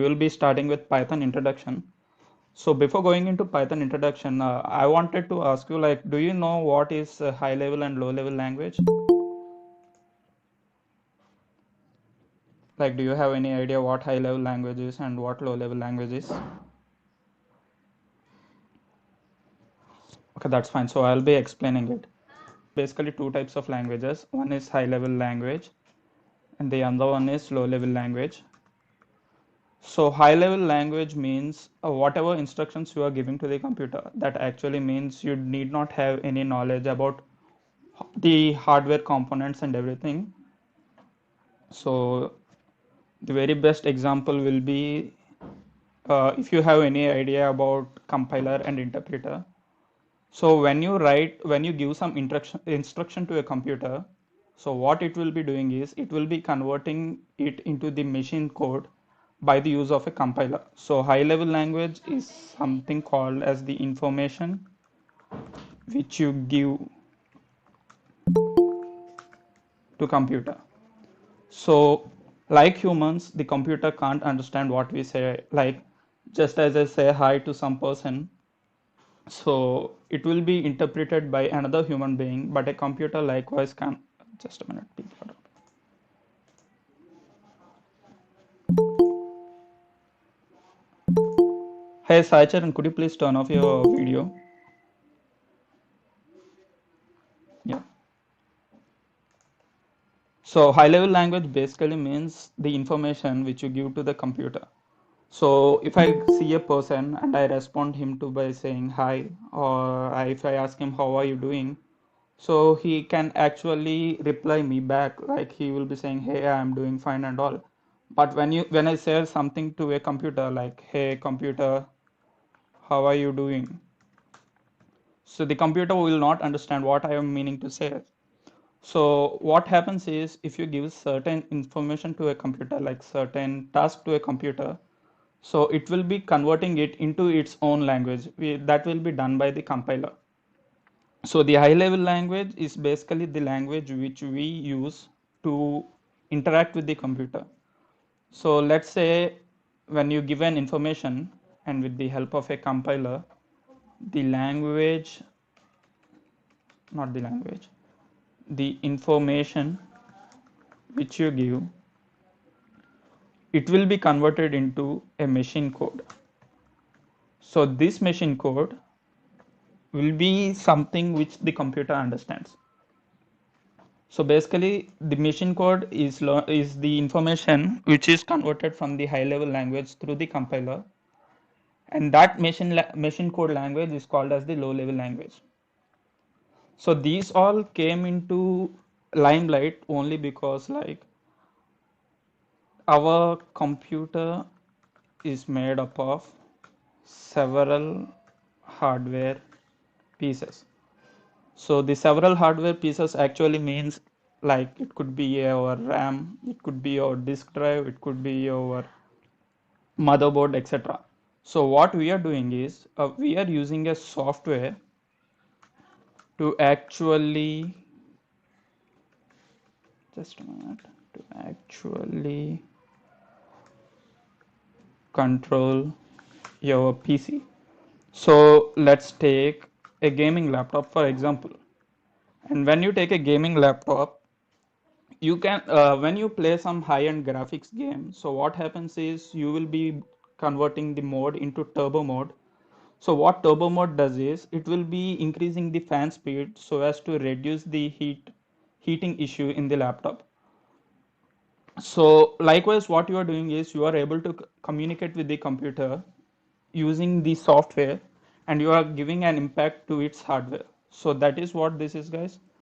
we will be starting with Python introduction. So before going into Python introduction, I wanted to ask you, like, do you know what is high level and low level language? Like, do you have any idea what high level language is and what low level language is? Okay, that's fine. So I'll be explaining it. Basically, two types of languages. One is high level language, and the other one is low level language. So high level language means whatever instructions you are giving to the computer. That actually means you need not have any knowledge about the hardware components and everything. So the very best example will be if you have any idea about compiler and interpreter. So when you give some instruction to a computer, so what it will be doing is it will be converting it into the machine code by the use of a compiler. So high level language is something called as the information which you give to computer. So like humans, the computer can't understand what we say. Like just as I say hi to some person, so it will be interpreted by another human being, but a computer likewise can. Just a minute, people. Hey Saicharan, could you please turn off your video? Yeah. So high level language basically means the information which you give to the computer. So if I see a person and I respond him to by saying hi, or if I ask him how are you doing, so he can actually reply me back, like he will be saying, hey, I'm doing fine and all. But when I say something to a computer like, hey computer, how are you doing? So the computer will not understand what I am meaning to say. So what happens is if you give certain information to a computer, like certain task to a computer, so it will be converting it into its own language. That will be done by the compiler. So the high level language is basically the language which we use to interact with the computer. So let's say when you give an information and with the help of a compiler, the language, not the language, the information which you give, it will be converted into a machine code. So this machine code will be something which the computer understands. So basically, the machine code is the information which is converted from the high level language through the compiler, and that machine code language is called as the low level language. So these all came into limelight only because like our computer is made up of several hardware pieces. So the several hardware pieces actually means like it could be our RAM, it could be our disk drive, it could be our motherboard, etc. So what we are doing is we are using a software to actually, just a minute, to actually control your PC. So let's take a gaming laptop for example. And when you take a gaming laptop, you can when you play some high-end graphics game, so what happens is you will be converting the mode into turbo mode. So what turbo mode does is it will be increasing the fan speed so as to reduce the heating issue in the laptop. So likewise what you are doing is you are able to communicate with the computer using the software, and you are giving an impact to its hardware. So that is what this is, guys.